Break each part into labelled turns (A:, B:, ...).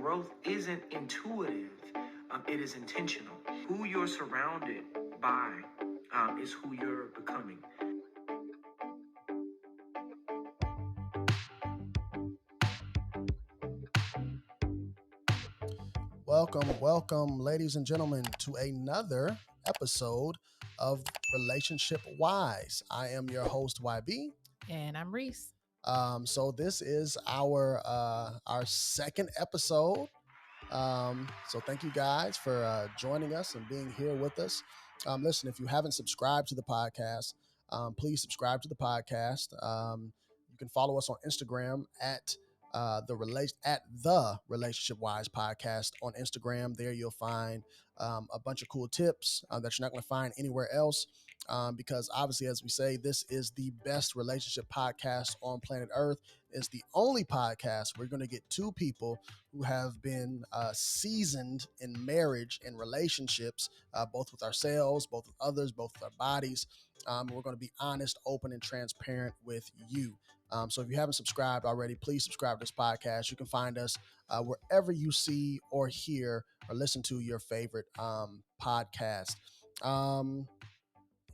A: growth isn't intuitive, it is intentional. Who you're surrounded by is who you're becoming.
B: Welcome, ladies and gentlemen, to another episode of Relationship Wise. I am your host, YB.
C: And I'm Reese.
B: So this is our second episode. So thank you guys for joining us and being here with us. Listen, if you haven't subscribed to the podcast, please subscribe to the podcast. You can follow us on Instagram at the Relationship Wise podcast on Instagram. There you'll find a bunch of cool tips that you're not going to find anywhere else. Because obviously, as we say, this is the best relationship podcast on planet Earth. It's the only podcast where you're going to get two people who have been seasoned in marriage and relationships, both with ourselves, both with others, both with our bodies. We're going to be honest, open, and transparent with you. So if you haven't subscribed already, please subscribe to this podcast. You can find us wherever you see or hear or listen to your favorite podcast.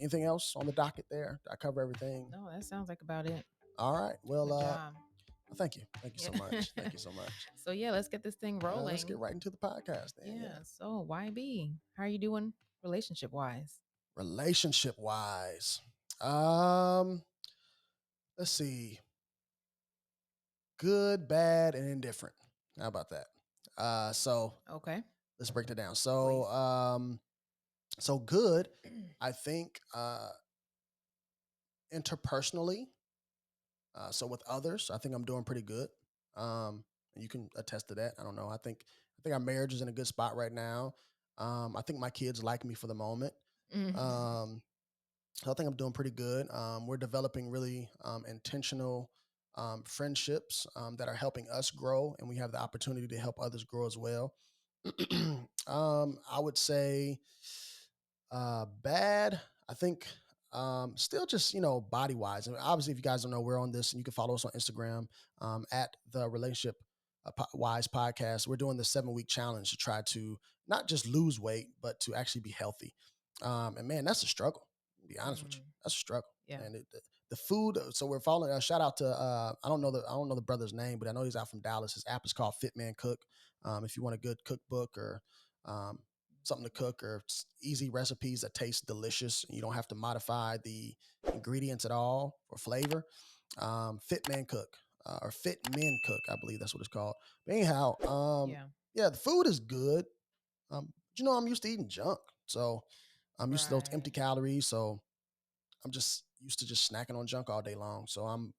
B: Anything else on the docket there? Did I cover everything?
C: No, that sounds like about it.
B: All right. Well,
C: Good job.
B: Thank you. Thank you so much. Thank you so much.
C: So yeah, let's get this thing rolling.
B: Let's get right into the podcast then.
C: Yeah. So YB, how are you doing relationship wise?
B: Relationship wise. Let's see. Good, bad, and indifferent. How about that? So
C: Okay.
B: let's break that down. So so good, I think interpersonally. So with others, I think I'm doing pretty good. And you can attest to that. I don't know. I think our marriage is in a good spot right now. I think my kids like me for the moment.
C: Mhm.
B: So I think I'm doing pretty good. We're developing really intentional friendships that are helping us grow, and we have the opportunity to help others grow as well. I would say bad. I think still just, body wise. And obviously, if you guys don't know, we're on this, and you can follow us on Instagram at the Relationship Wise podcast. We're doing the 7-week challenge to try to not just lose weight, but to actually be healthy. And man, that's a struggle. To be honest with you, that's a struggle.
C: Yeah.
B: And the food. So we're following. Shout out to I don't know the brother's name, but I know he's out from Dallas. His app is called Fit Man Cook. If you want a good cookbook or something to cook or easy recipes that taste delicious, and you don't have to modify the ingredients at all for flavor. Fit Man Cook or Fit Men Cook, I believe that's what it's called. But anyhow, yeah, the food is good. I'm used to eating junk, so I'm used to those empty calories. So I'm just used to just snacking on junk all day long. So I'm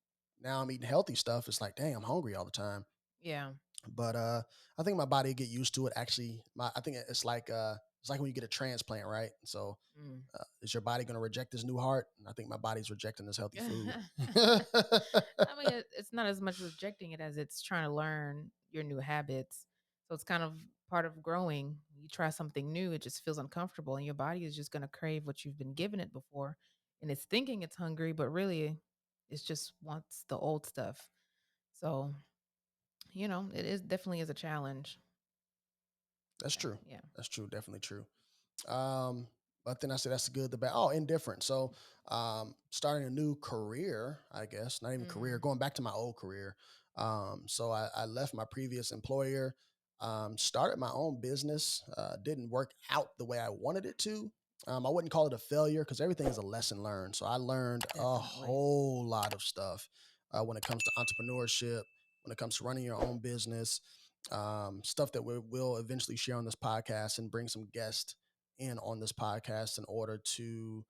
B: eating healthy stuff. It's like, dang, I'm hungry all the time.
C: Yeah.
B: But I think my body will get used to it. Actually, I think it's like when you get a transplant, right? So is your body going to reject this new heart? I think my body's rejecting this healthy food.
C: I mean, it's not as much rejecting it as it's trying to learn your new habits. So it's kind of part of growing. You try something new, it just feels uncomfortable, and your body is just going to crave what you've been given it before. And it's thinking it's hungry, but really it's just wants the old stuff. So, it is definitely is a challenge.
B: That's true.
C: Yeah.
B: That's true. Definitely true. But then I said that's good, the bad. Oh, indifferent. So starting a new career, I guess, not even career, going back to my old career. So I left my previous employer, started my own business, didn't work out the way I wanted it to. I wouldn't call it a failure because everything is a lesson learned. So I learned a whole lot of stuff when it comes to entrepreneurship, when it comes to running your own business, stuff that we'll eventually share on this podcast and bring some guests in on this podcast in order to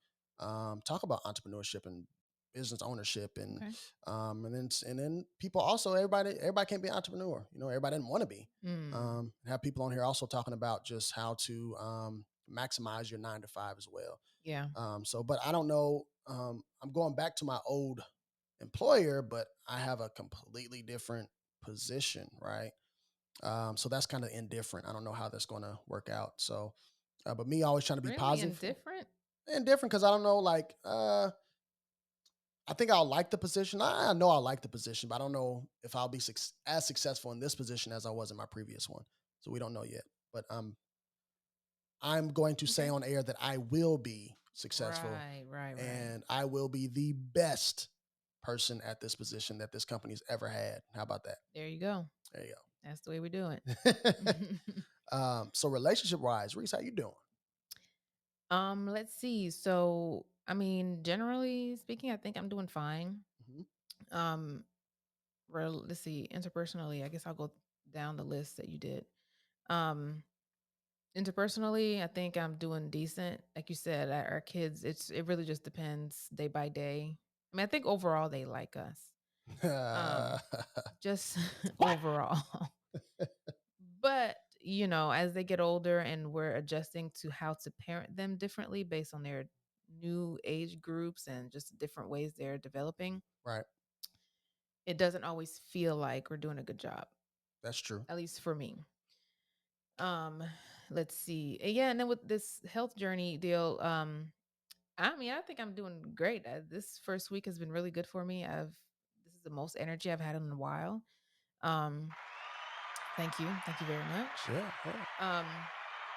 B: talk about entrepreneurship and business ownership and then people also everybody can't be an entrepreneur. Everybody doesn't want to be. Have people on here also talking about just how to maximize your 9 to 5 as well.
C: Yeah.
B: But I don't know. I'm going back to my old employer, but I have a completely different position, right? So that's kind of indifferent. I don't know how that's going to work out. So, but me always trying to be positive.
C: Indifferent
B: Indifferent because I don't know, like, I I think I'll like the position. I know I'll like the position, but I don't know if I'll be as successful in this position as I was in my previous one. So we don't know yet. But I'm going to say
C: Okay.
B: on air that I will be successful
C: Right.
B: and I will be the best person at this position that this company's ever had. How about that?
C: There you go.
B: There you
C: That's the way we do it.
B: go. So relationship wise, Reese, how you doing?
C: Let's see. So, I mean, generally speaking, I think I'm doing fine.
B: Mhm.
C: Um, let's see. Interpersonally, I guess I'll go down the list that you did. Um, Interpersonally, I think I'm doing decent. Like you said, our kids, it really just depends day by day. I mean, I think overall they like us. Um, just overall. But, as they get older and we're adjusting to how to parent them differently based on their new age groups and just different ways they're developing,
B: Right.
C: it doesn't always feel like we're doing a good job,
B: That's true.
C: at least for me. Um, let's see. Yeah, and then with this health journey deal, I mean, I think I'm doing great. This first week has been really good for me. This is the most energy I've had in a while. Um, thank you very much.
B: Yeah.
C: Um,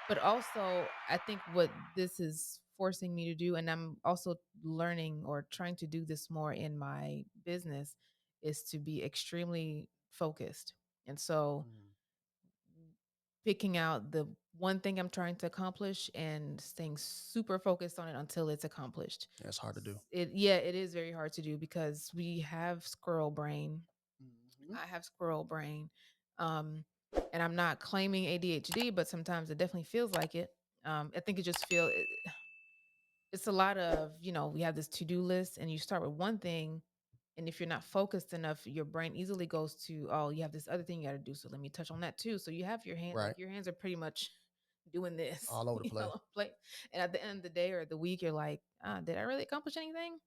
C: but also, I think what this is forcing me to do, and I'm also learning or trying to do this more in my business, is to be extremely focused. And so,
B: Mm.
C: picking out the one thing I'm trying to accomplish and staying super focused on it until it's accomplished.
B: Yeah, it's hard to do.
C: It is very hard to do because we have squirrel brain.
B: Mhm.
C: I have squirrel brain. Um, and I'm not claiming ADHD, but sometimes it definitely feels like it. I think it's a lot of, we have this to-do list and you start with one thing. And if you're not focused enough, your brain easily goes to, oh, you have this other thing you got to do. So let me touch on that too. So you have your hand,
B: Right.
C: like your hands are pretty much doing this,
B: All over the place.
C: like, and at the end of the day or the week, you're like, did I really accomplish anything?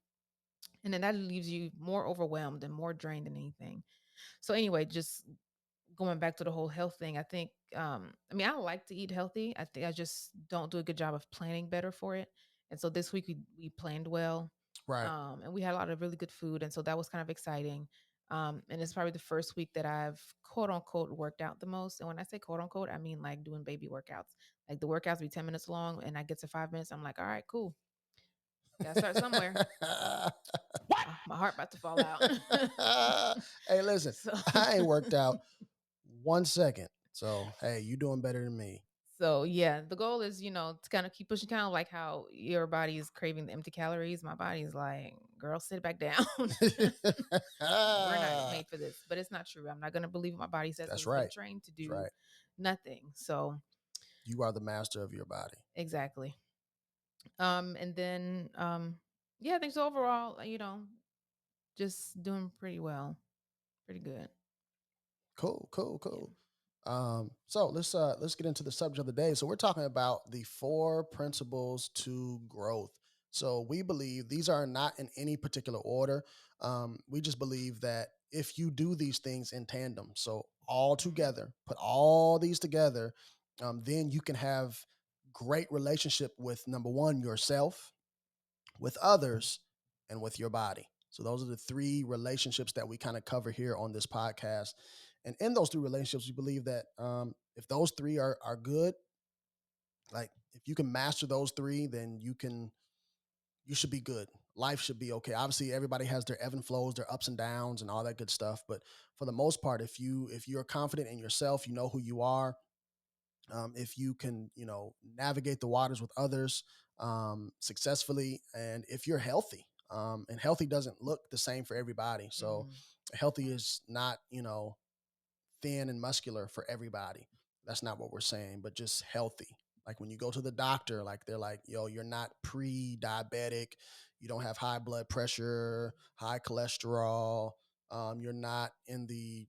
C: And then that leaves you more overwhelmed and more drained than anything. So anyway, just going back to the whole health thing, I think I mean I like to eat healthy. I think I just don't do a good job of planning better for it. And so this week we planned well.
B: Right.
C: And we had a lot of really good food. And so that was kind of exciting. And it's probably the first week that I've quote unquote worked out the most. And when I say quote unquote, I mean like doing baby workouts. Like the workouts be 10 minutes long and I get to 5 minutes. I'm like, all right, cool. Gotta start somewhere. My heart about to fall out.
B: Hey, listen,
C: so
B: I ain't worked out 1 second. So, hey, you doing better than me.
C: So yeah, the goal is, to kind of keep pushing, kind of like how your body is craving the empty calories. My body's like, girl, sit back down. We're not made for this. But it's not true. I'm not gonna believe what my body says because
B: That's
C: it's been
B: right.
C: trained to
B: That's
C: do
B: right.
C: nothing. So
B: You are the master of your body.
C: exactly. And then yeah, I think so overall, just doing pretty well. Pretty good.
B: Cool.
C: Yeah.
B: So let's get into the subject of the day. So we're talking about the 4 principles to growth. So we believe these are not in any particular order. We just believe that if you do these things in tandem, so all
C: Mhm.
B: together, put all these together, then you can have great relationship with number one yourself, with others, and with your body. So those are the 3 relationships that we kind of cover here on this podcast. And in those 3 relationships, we believe that if those 3 are good, like if you can master those 3, then you should be good. Life should be okay. Obviously, everybody has their ebb and flows, their ups and downs, and all that good stuff. But for the most part, if you're confident in yourself, you know who you are, if you can navigate the waters with others successfully, and if you're healthy, and healthy doesn't look the same for everybody. So
C: Mhm.
B: healthy is not thin and muscular for everybody. That's not what we're saying, but just healthy. Like when you go to the doctor, like they're like, yo, you're not pre-diabetic, you don't have high blood pressure, high cholesterol, you're not in the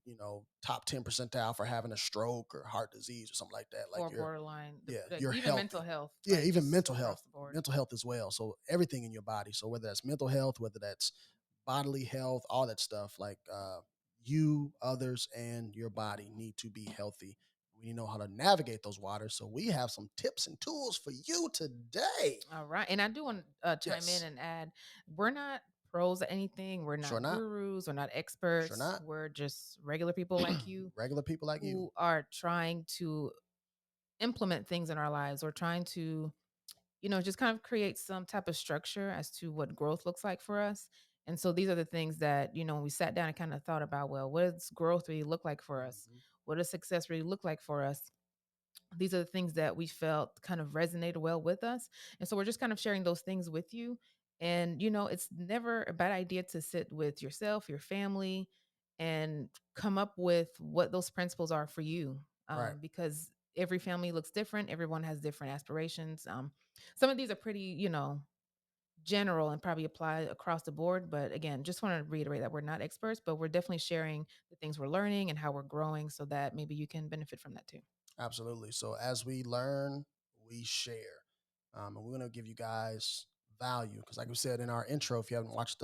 B: top 10 percentile for having a stroke or heart disease or something like that. Like
C: Or
B: you're
C: borderline,
B: yeah,
C: like
B: you're
C: even mental
B: healthy.
C: health,
B: Yeah,
C: like
B: even
C: just
B: mental
C: across
B: health,
C: the board.
B: mental health as well. So everything in your body. So whether that's mental health, whether that's bodily health, all that stuff, like you, others, and your body need to be healthy. We need to know how to navigate those waters. So we have some tips and tools for you today.
C: All right. And I do want to chime in
B: Yes.
C: and add, we're not pros at anything. We're
B: Sure
C: not
B: not.
C: gurus. We're not
B: Sure
C: experts.
B: not.
C: We're just regular people like you
B: Regular people like you.
C: who are trying to implement things in our lives or trying to, just kind of create some type of structure as to what growth looks like for us. And so these are the things that, when we sat down and kind of thought about, well, what does growth really look like for us?
B: Mhm.
C: What does success really look like for us? These are the things that we felt kind of resonated well with us. And so we're just kind of sharing those things with you. And, it's never a bad idea to sit with yourself, your family, and come up with what those principles are for you.
B: Right.
C: Because every family looks different, everyone has different aspirations. Some of these are pretty, general and probably apply across the board. But again, just want to reiterate that we're not experts, but we're definitely sharing the things we're learning and how we're growing so that maybe you can benefit from that too.
B: Absolutely. So as we learn, we share. And we're going to give you guys value because, like we said in our intro, if you haven't watched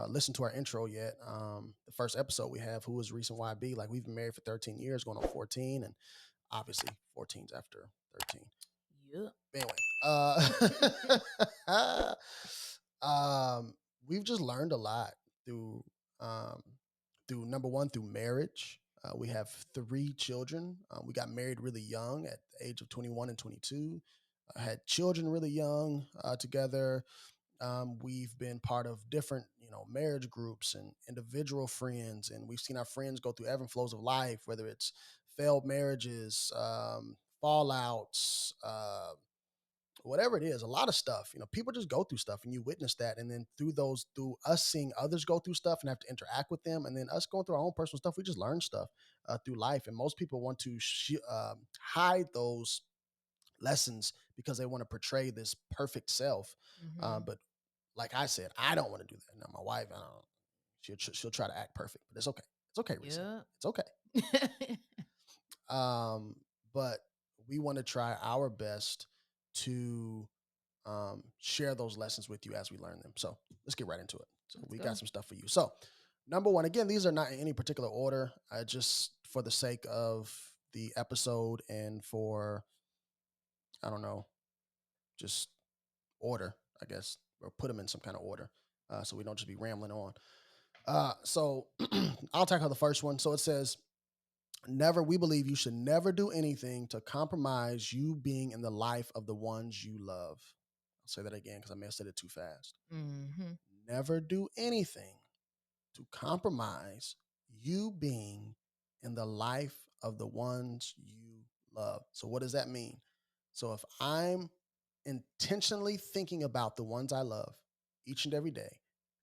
B: listen to our intro yet, the first episode we have, who is Reese YB? Like we've been married for 13 years, going on 14, and obviously 14's after 13.
C: Yeah.
B: Anyway, we've just learned a lot through um, number one through marriage. We have 3 children. We got married really young at the age of 21 and 22. Had children really young together. We've been part of different, marriage groups and individual friends, and we've seen our friends go through ebb and flows of life, whether it's failed marriages, fallouts, whatever it is, a lot of stuff. People just go through stuff, and you witness that, and then through us seeing others go through stuff and have to interact with them, and then us going through our own personal stuff, we just learn stuff through life. And most people want to hide those lessons because they want to portray this perfect self.
C: Hmm.
B: But like I said, I don't want to do that. Now, my wife, I don't know, she'll try to act perfect, but it's okay. It's okay, Reese.
C: Yeah.
B: It's okay. Um, but we want to try our best to share those lessons with you as we learn them. So let's get right into it. So
C: Let's
B: we got
C: go.
B: some stuff for you. So number one, again, these are not in any particular order. Just for the sake of the episode and for, I don't know, just order, I guess, or put them in some kind of order, so we don't just be rambling on. So I'll tackle the first one. So it says, we believe you should never do anything to compromise you being in the life of the ones you love. I'll say that again because I may have said it too fast.
C: Hmm.
B: Never do anything to compromise you being in the life of the ones you love. So, what does that mean? So, if I'm intentionally thinking about the ones I love each and every day,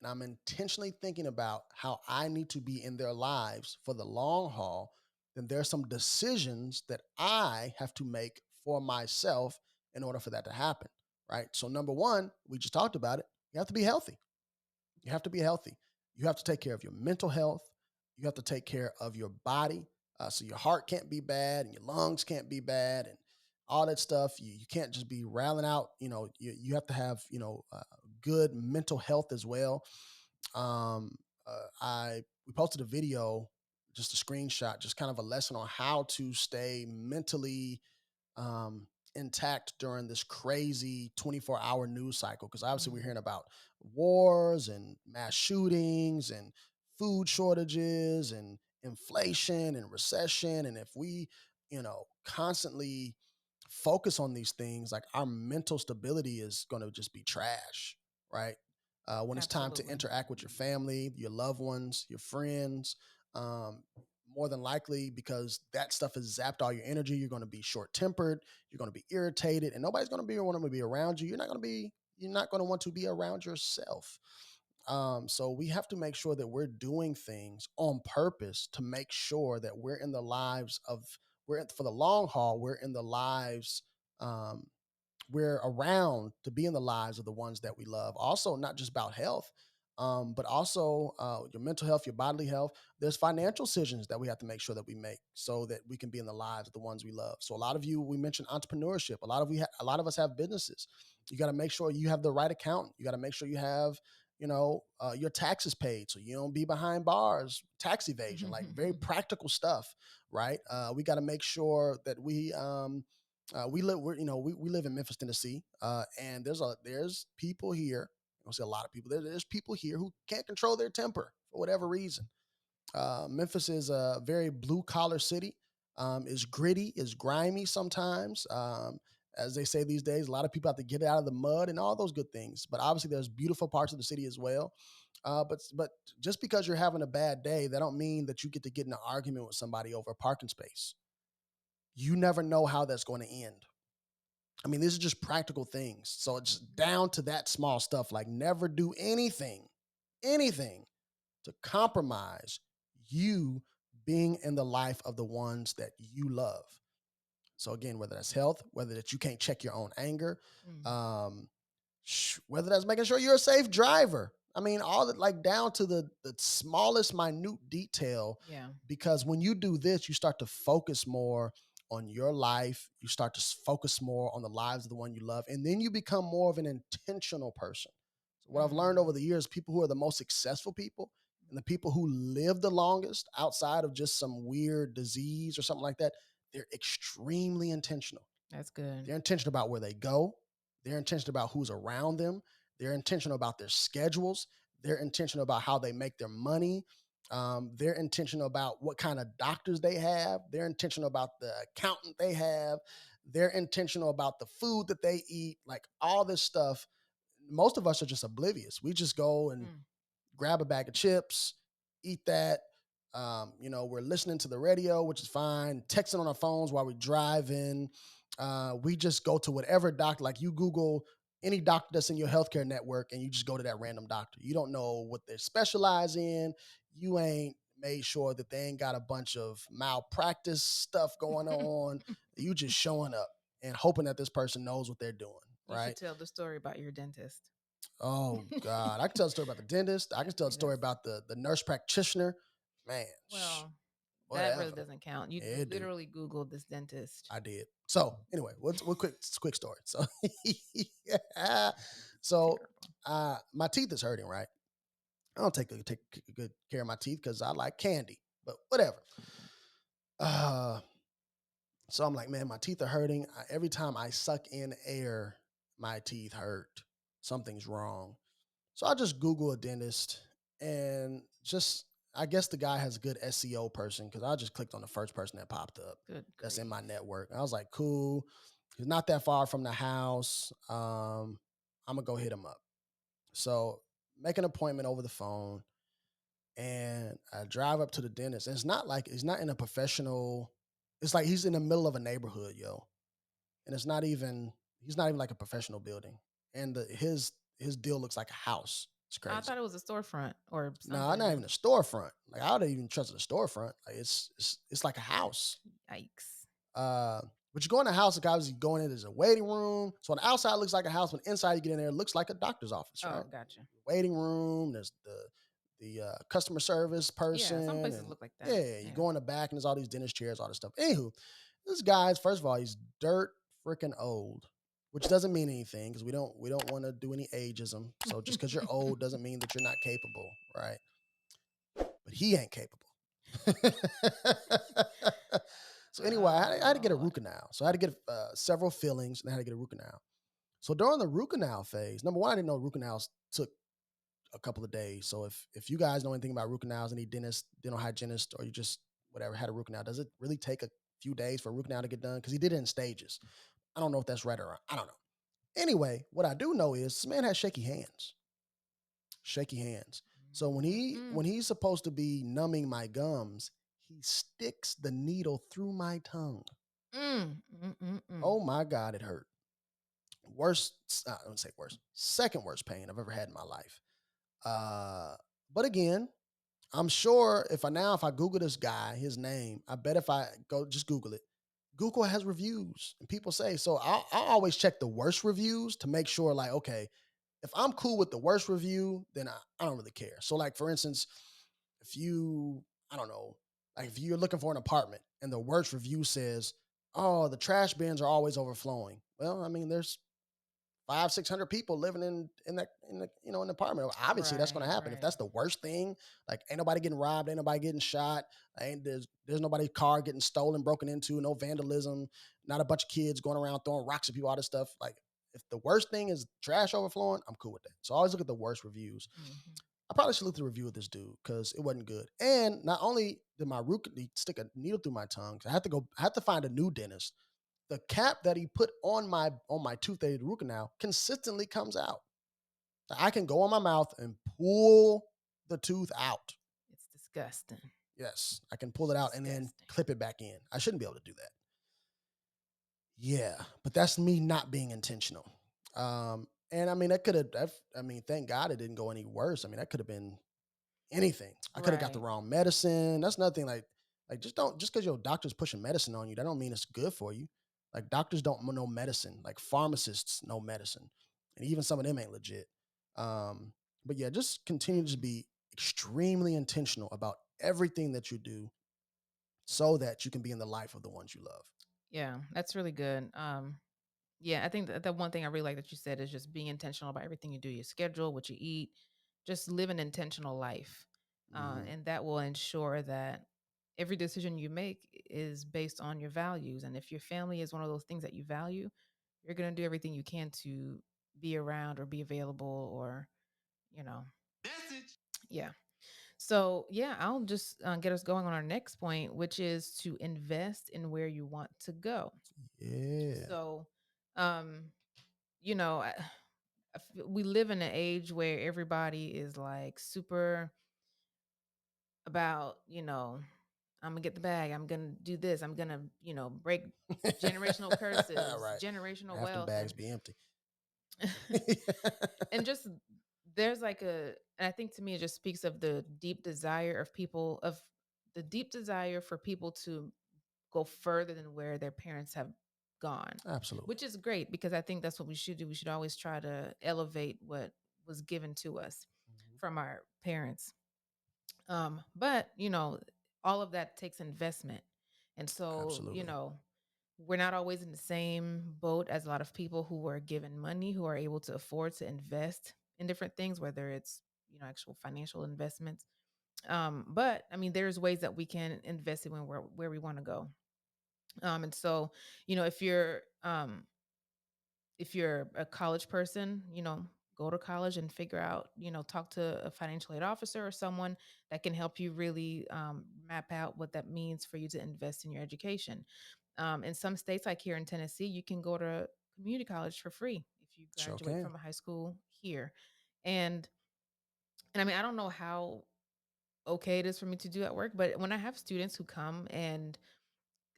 B: and I'm intentionally thinking about how I need to be in their lives for the long haul, then there's some decisions that I have to make for myself in order for that to happen. Right. So, number one, we just talked about it. You have to be healthy. You have to be healthy. You have to take care of your mental health. You have to take care of your body. So your heart can't be bad and your lungs can't be bad and all that stuff. You can't just be rattling out. You have to have, good mental health as well. We posted a video, just a screenshot, just kind of a lesson on how to stay mentally um, intact during this crazy 24-hour news cycle. Because obviously we're hearing about wars and mass shootings and food shortages and inflation and recession. And if we, constantly focus on these things, like our mental stability is going to just be trash, right? When it's time to
C: Absolutely.
B: interact with your family, your loved ones, your friends, um, more than likely, because that stuff has zapped all your energy, you're going to be short tempered, you're going to be irritated, and nobody's going to want to be around you. You're not going to want to be around yourself. So we have to make sure that we're doing things on purpose to make sure that we're in the lives of, for the long haul, we're in the lives, um, we're around to be in the lives of the ones that we love. Also, not just about health, but also your mental health, your bodily health. There's financial decisions that we have to make sure that we make so that we can be in the lives of the ones we love. So a lot of you, we mentioned entrepreneurship. A lot of us have businesses. You got to make sure you have the right accountant. You got to make sure you have, your taxes paid so you don't be behind bars, tax evasion, like very practical stuff, right? We got to make sure that we live in Memphis, Tennessee, and there's people here. You'll see a lot of people. There's people here who can't control their temper for whatever reason. Memphis is a very blue collar city. Is gritty, is grimy sometimes. As they say these days, a lot of people have to get out of the mud and all those good things. But obviously, there's beautiful parts of the city as well. But just because you're having a bad day, that don't mean that you get to get in an argument with somebody over a parking space. You never know how that's going to end. I mean, these are just practical things. So it's down to that small stuff. Like never do anything to compromise you being in the life of the ones that you love. So again, whether that's health, whether that you can't check your own anger, whether that's making sure you're a safe driver. I mean, all that, like down to the smallest minute detail.
C: Yeah.
B: Because when you do this, you start to focus more on your life. You start to focus more on the lives of the one you love. And then you become more of an intentional person. So what I've learned over the years, people who are the most successful people and the people who live the longest outside of just some weird disease or something like that, they're extremely intentional.
C: That's good.
B: They're intentional about where they go. They're intentional about who's around them. They're intentional about their schedules. They're intentional about how they make their money. They're intentional about what kind of doctors they have. They're intentional about the accountant they have. They're intentional about the food that they eat. Like all this stuff, most of us are just oblivious. We just go and grab a bag of chips, eat that. We're listening to the radio, which is fine, texting on our phones while we drive in. We just go to whatever doctor, like you Google any doctor that's in your healthcare network and you just go to that random doctor. You don't know what they specialize in. You ain't made sure that they ain't got a bunch of malpractice stuff going on. You just showing up and hoping that this person knows what they're doing.
C: You
B: right?
C: should tell the story about your dentist.
B: Oh God. I can tell the story about the dentist. I can tell the story about the nurse practitioner. Man.
C: Well,
B: whatever.
C: that really doesn't count. You literally Googled this dentist.
B: I did. So anyway, what quick story. So yeah. So my teeth is hurting, right? I don't take good care of my teeth because I like candy, but whatever. So I'm like, man, my teeth are hurting. Every time I suck in air, my teeth hurt. Something's wrong. So I just Google a dentist and just, I guess the guy has a good SEO person because I just clicked on the first person that popped up. That's in my network. And I was like, cool. He's not that far from the house. I'm going to go hit him up. So make an appointment over the phone and I drive up to the dentist. And it's not like, he's not in a professional, it's like he's in the middle of a neighborhood, yo. And he's not even like a professional building. And his deal looks like a house. It's crazy.
C: I thought it was a storefront or something.
B: No, not even a storefront. Like I wouldn't even trust a storefront. Like it's like a house.
C: Yikes.
B: But you go in the house, guys, you go in, there's a waiting room. So on the outside it looks like a house, but inside you get in there, it looks like a doctor's office, right?
C: Oh, gotcha.
B: Waiting room, there's the customer service person.
C: Yeah, some places look like that.
B: Yeah, you go in the back and there's all these dentist chairs, all this stuff. Anywho, this guy's, first of all, he's dirt freaking old, which doesn't mean anything because we don't want to do any ageism. So just because you're old doesn't mean that you're not capable, right? But he ain't capable. So anyway, I had to get a root canal. So I had to get several fillings and I had to get a root canal. So during the root canal phase, number one, I didn't know root canals took a couple of days. So if you guys know anything about root canals, any dentist, dental hygienist, or you just whatever had a root canal, does it really take a few days for a root canal to get done? Because he did it in stages. I don't know if that's right or wrong. I don't know. Anyway, what I do know is this man has shaky hands. Shaky hands. So when he's supposed to be numbing my gums, he sticks the needle through my tongue. Oh my God, it hurt. Worst, I wouldn't say worst, second worst pain I've ever had in my life. But again, I'm sure if I Google this guy, his name, I bet if I go just Google it, Google has reviews and people say, so I'll always check the worst reviews to make sure like, okay, if I'm cool with the worst review, then I don't really care. So like, for instance, if you're looking for an apartment and the worst review says, oh, the trash bins are always overflowing. Well, I mean, there's 500-600 people living in an apartment. Obviously, that's going to happen. Right. If that's the worst thing, like ain't nobody getting robbed, ain't nobody getting shot, there's nobody's car getting stolen, broken into, no vandalism, not a bunch of kids going around throwing rocks at people, all this stuff. Like if the worst thing is trash overflowing, I'm cool with that. So I always look at the worst reviews.
C: Mm-hmm.
B: I probably should look at the review of this dude because it wasn't good. And not only did my root stick a needle through my tongue, I had to find a new dentist. The cap that he put on my tooth that root canal consistently comes out. I can go on my mouth and pull the tooth out.
C: It's disgusting.
B: Yes, I can pull it out and then clip it back in. I shouldn't be able to do that. Yeah, but that's me not being intentional. And I mean, that could have, I mean, thank God it didn't go any worse. I mean, that could have been anything. I could have got the
C: Right.
B: wrong medicine. That's nothing like just because your doctor's pushing medicine on you, that don't mean it's good for you. Like doctors don't know medicine. Like pharmacists know medicine, and even some of them ain't legit. But yeah, just continue to be extremely intentional about everything that you do, so that you can be in the life of the ones you love.
C: Yeah, that's really good. Yeah, I think that the one thing I really like that you said is just being intentional about everything you do, your schedule, what you eat, just live an intentional life.
B: Mhm.
C: And that will ensure that every decision you make is based on your values. And if your family is one of those things that you value, you're going to do everything you can to be around or be available or, you know, yeah. So, yeah, I'll just get us going on our next point, which is to invest in where you want to go.
B: Yeah,
C: So, um, you know, we live in an age where everybody is like super about, I'm gonna get the bag, I'm gonna do this, I'm gonna, break generational curses,
B: right.
C: generational
B: Half them
C: wealth,
B: bags be empty.
C: and just there's like and I think to me it just speaks of the deep desire of people of the deep desire for people to go further than where their parents have gone,
B: Absolutely.
C: which is great because I think that's what we should do. We should always try to elevate what was given to us
B: Mhm.
C: from our parents. But all of that takes investment. And so,
B: Absolutely.
C: we're not always in the same boat as a lot of people who are given money, who are able to afford to invest in different things, whether it's, actual financial investments. But I mean, there's ways that we can invest it when we're where we want to go. And so, you know, if you're if you're a college person, go to college and figure out, talk to a financial aid officer or someone that can help you really map out what that means for you to invest in your education. In some states, like here in Tennessee, you can go to community college for free if you
B: Sure
C: graduate
B: can.
C: from a high school here. And and I mean, I don't know how okay it is for me to do at work, but when I have students who come and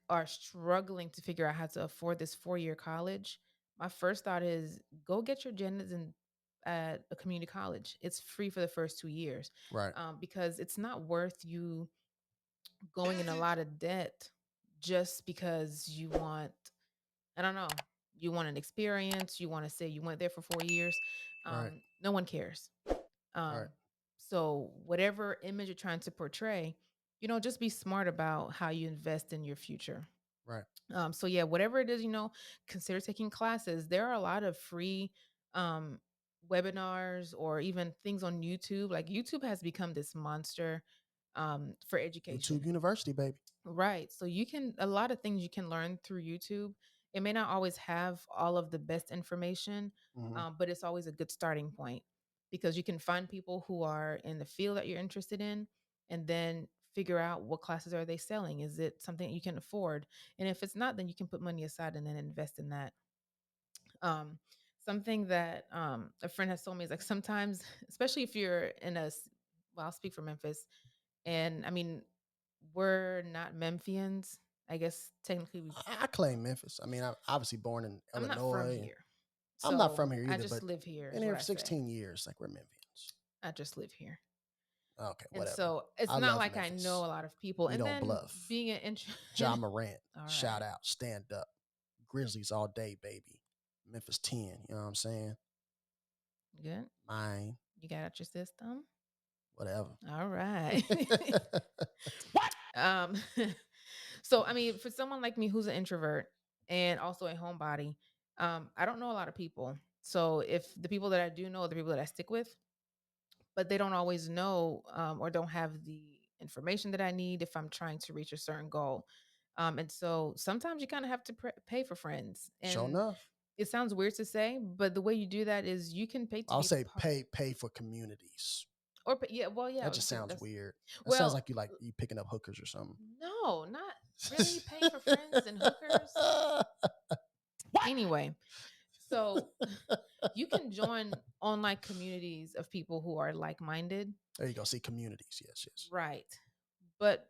C: are struggling to figure out how to afford this 4-year college, my first thought is go get your genetics in at a community college. It's free for the first 2 years,
B: Right.
C: because it's not worth you going in a lot of debt just because you want, I don't know, you want an experience. You want to say you went there for 4 years.
B: Right.
C: No one cares.
B: Right.
C: Um, so whatever image you're trying to portray, just be smart about how you invest in your future.
B: Right.
C: So yeah, whatever it is, consider taking classes. There are a lot of free um, webinars or even things on YouTube. Like YouTube has become this monster for
B: YouTube
C: education.
B: University, baby.
C: Right. So a lot of things you can learn through YouTube. It may not always have all of the best information,
B: Hmm.
C: but it's always a good starting point because you can find people who are in the field that you're interested in and then figure out what classes are they selling. Is it something that you can afford? And if it's not, then you can put money aside and then invest in that. Um, Something that a friend has told me is like sometimes, especially if you're well, I'll speak for Memphis. And I mean, we're not Memphians. I guess technically
B: I claim Memphis. I mean, I'm obviously born in
C: I'm not from
B: Illinois.
C: here.
B: I'm not
C: So
B: from here
C: I
B: either,
C: just
B: but
C: live here
B: been
C: is
B: here
C: what
B: for
C: I say.
B: 16 years. Like we're Memphians.
C: I just live here.
B: Okay,
C: And
B: whatever.
C: so it's
B: I
C: not
B: love
C: like I know
B: Memphis.
C: a lot of people.
B: We
C: And
B: don't
C: then
B: bluff.
C: being an intro.
B: Ja Morant.
C: All
B: Shout
C: right.
B: out. Stand up. Grizzlies all day, baby. Memphis 10. You know what I'm saying?
C: Good.
B: Mine.
C: You got out your system.
B: Whatever.
C: All right. um so I mean, for someone like me who's an introvert and also a homebody, I don't know a lot of people. So if the people that I do know are the people that I stick with, but they don't always know or don't have the information that I need if I'm trying to reach a certain goal. And so sometimes you kind of have to pay for friends.
B: Sure
C: And
B: enough.
C: It sounds weird to say, but the way you do that is you can pay to
B: I'll
C: be
B: say
C: part,
B: pay for communities.
C: yeah, well, yeah,
B: That just sounds
C: that's
B: weird. That sounds
C: well,
B: like you picking up hookers or something.
C: no, not really paying for friends and hookers. Anyway, so you can join online communities of people who are like-minded,
B: There you go. See, communities. Yes, yes.
C: right? But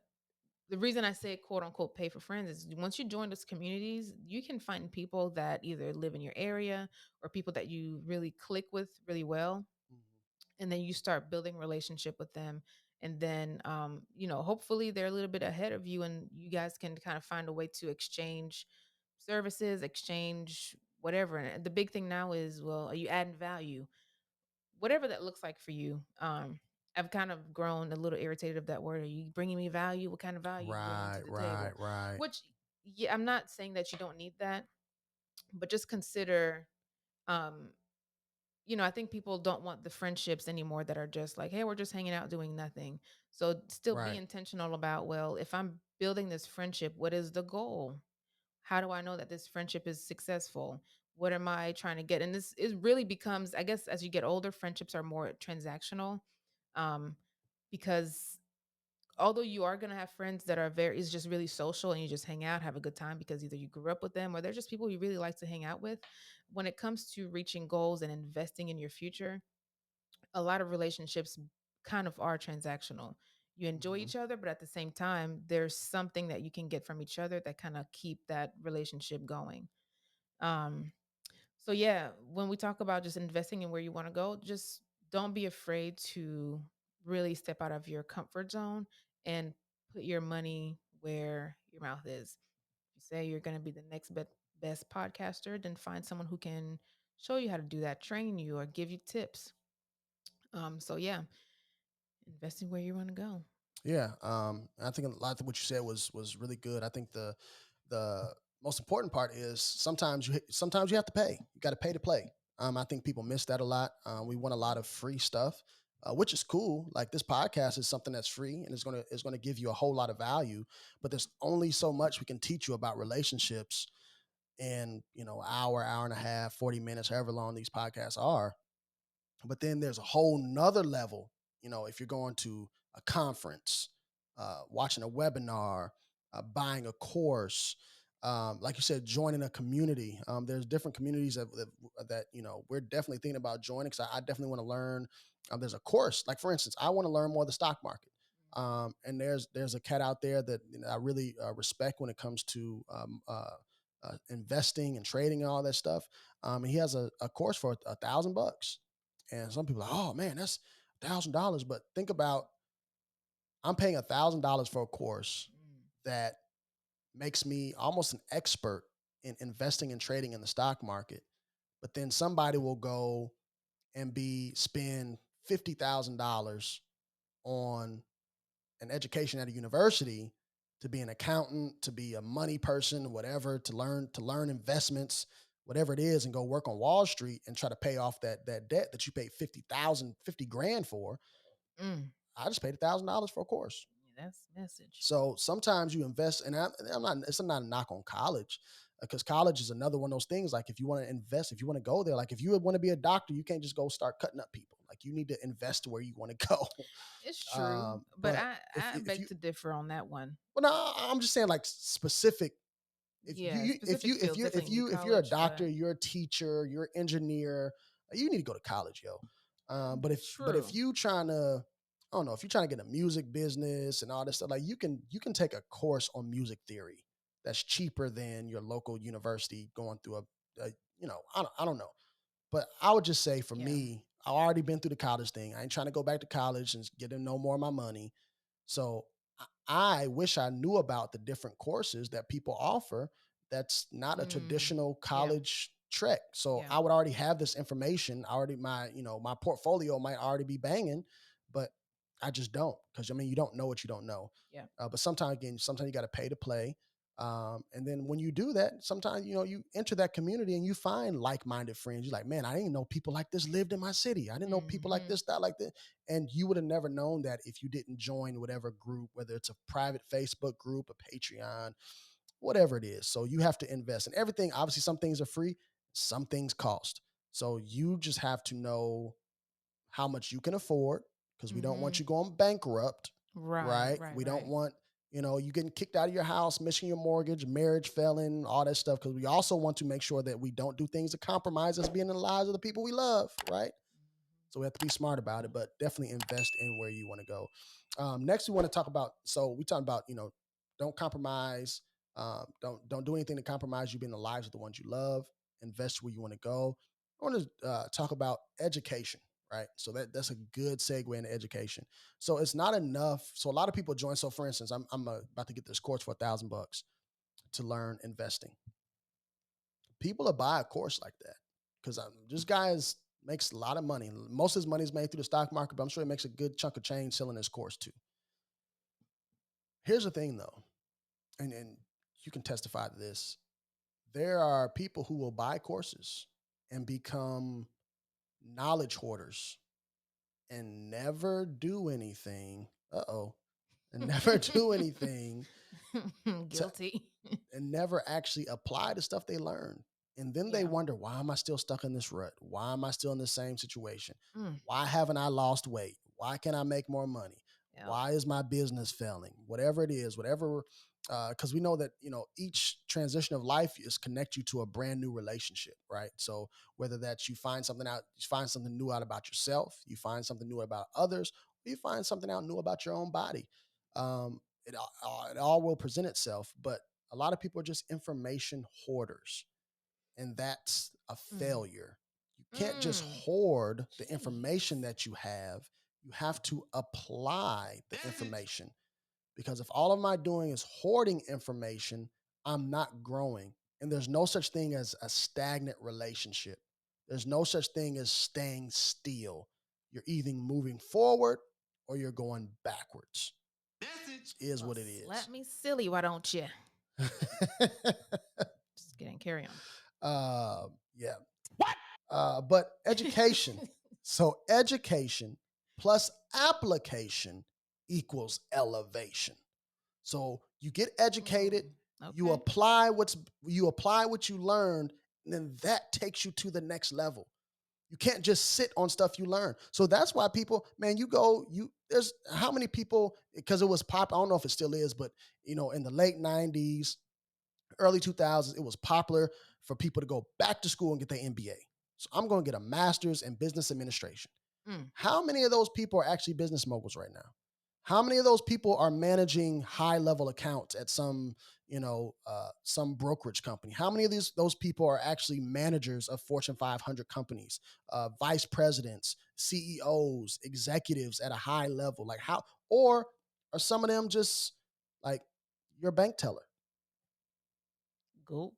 C: the reason I say quote unquote pay for friends is once you join those communities, you can find people that either live in your area or people that you really click with really well.
B: Mhm.
C: And then you start building relationship with them. And then, hopefully they're a little bit ahead of you and you guys can kind of find a way to exchange services, exchange whatever. And the big thing now is, well, are you adding value? Whatever that looks like for you. I've kind of grown a little irritated of that word. Are you bringing me value? What kind of value are you bringing
B: Right,
C: to the
B: right,
C: table?
B: right.
C: Which, yeah, I'm not saying that you don't need that, but just consider, um, I think people don't want the friendships anymore that are just like, hey, we're just hanging out doing nothing. So still be
B: Right.
C: intentional about, well, if I'm building this friendship, what is the goal? How do I know that this friendship is successful? What am I trying to get? And this is really becomes, I guess, as you get older, friendships are more transactional. Um, because although you are going to have friends that are very, is just really social and you just hang out, have a good time because either you grew up with them or they're just people you really like to hang out with. When it comes to reaching goals and investing in your future, a lot of relationships kind of are transactional. You enjoy
B: Mhm.
C: each other, but at the same time, there's something that you can get from each other that kind of keep that relationship going. Um, so yeah, when we talk about just investing in where you want to go, just don't be afraid to really step out of your comfort zone and put your money where your mouth is. If you say you're going to be the next best podcaster, then find someone who can show you how to do that, train you, or give you tips. So yeah, investing where you want to go.
B: Yeah. I think a lot of what you said was really good. I think the most important part is sometimes you have to pay. You got to pay to play. I think people miss that a lot. We want a lot of free stuff, which is cool. Like this podcast is something that's free and it's gonna give you a whole lot of value. But there's only so much we can teach you about relationships in hour and a half, 40 minutes, however long these podcasts are. But then there's a whole nother level, if you're going to a conference, watching a webinar, buying a course, like you said, joining a community. There's different communities that we're definitely thinking about joining because I definitely want to learn. There's a course, like for instance, I want to learn more of the stock market. And there's a cat out there that I really respect when it comes to investing and trading and all that stuff. And he has a course for $1,000. And some people are like, oh man, that's $1,000. But think about, I'm paying $1,000 for a course
C: Mm,
B: that makes me almost an expert in investing and trading in the stock market. But then somebody will go and be spend $50,000 on an education at a university to be an accountant, to be a money person, whatever, to learn investments, whatever it is, and go work on Wall Street and try to pay off that debt that you paid 50,000, 50 grand for.
C: mm.
B: I just paid $1,000 for a course.
C: Yeah, that's message.
B: So sometimes you invest, and I'm not. It's not a knock on college, because college is another one of those things. Like if you want to invest, if you want to go there, like if you want to be a doctor, you can't just go start cutting up people. Like you need to invest to where you want to go.
C: It's true, but
B: But
C: I
B: if
C: beg
B: you,
C: to differ on that one.
B: well, no, I'm just saying like specific. If
C: Yeah, specific fields definitely need
B: if you're a
C: college,
B: doctor,
C: but
B: you're a teacher, you're an engineer, you need to go to college, yo. But if
C: true.
B: you trying to, I don't know, if you're trying to get a music business and all this stuff, like you can take a course on music theory that's cheaper than your local university going through I don't know. But I would just say for
C: Yeah.
B: me, I've already been through the college thing. I ain't trying to go back to college and get to know more of my money. So I wish I knew about the different courses that people offer that's not a
C: Mm,
B: traditional
C: yeah.
B: college trek. So
C: Yeah.
B: I would already have this information. Already my portfolio might already be banging, but I just don't, because I mean you don't know what you don't know.
C: Yeah.
B: But sometimes you got to pay to play. And then when you do that, sometimes you enter that community and you find like-minded friends. You're like, man, I didn't know people like this lived in my city. I didn't know people like
C: Hmm.
B: this, that, like this. And you would have never known that if you didn't join whatever group, whether it's a private Facebook group, a Patreon, whatever it is. So you have to invest in everything. Obviously, some things are free. some things cost. So you just have to know how much you can afford, because we don't want you going bankrupt,
C: Right,
B: right?
C: right,
B: We don't
C: right.
B: want, you getting kicked out of your house, missing your mortgage, marriage failing, all that stuff. Because we also want to make sure that we don't do things that compromise us being in the lives of the people we love, right? So we have to be smart about it, but definitely invest in where you want to go. Next, we want to talk about. So we talking about, don't compromise. Don't do anything to compromise you being in the lives of the ones you love. Invest where you want to go. I want to talk about education, right? So that's a good segue into education. So it's not enough. So a lot of people join. So for instance, I'm about to get this course for $1,000 to learn investing. People will buy a course like that because this guy makes a lot of money. Most of his money is made through the stock market, but I'm sure he makes a good chunk of change selling his course too. Here's the thing though, and you can testify to this. There are people who will buy courses and become knowledge hoarders and never do anything. And never do anything to
C: Guilty.
B: and never actually apply the stuff they learned. And then they
C: Yeah.
B: wonder, why am I still stuck in this rut? Why am I still in the same situation?
C: Mm.
B: Why haven't I lost weight? Why can't I make more money?
C: Yep.
B: Why is my business failing? Whatever it is, because we know that each transition of life is connect you to a brand new relationship, right? So whether that's you find something new out about yourself, you find something new about others, or you find something out new about your own body. It all will present itself, but a lot of people are just information hoarders, and that's a failure. You can't just hoard the information that you have. You have to apply the information, because if all of my doing is hoarding information, I'm not growing. And there's no such thing as a stagnant relationship. There's no such thing as staying still. You're either moving forward or you're going backwards. It is what it is.
C: Slap me silly, why don't you? Just kidding. Carry on.
B: Yeah. But education. So education plus application equals elevation. So you get educated,
C: Okay.
B: you apply what you learned, and then that takes you to the next level. You can't just sit on stuff you learn. So that's why people, man, there's how many people, because it was pop, I don't know if it still is, but in the late 90s, early 2000s, it was popular for people to go back to school and get their MBA. So I'm going to get a master's in business administration. How many of those people are actually business moguls right now? How many of those people are managing high level accounts at some brokerage company? How many of those people are actually managers of Fortune 500 companies, vice presidents, CEOs, executives at a high level? Like how, or are some of them just like your bank teller?
C: Gulp.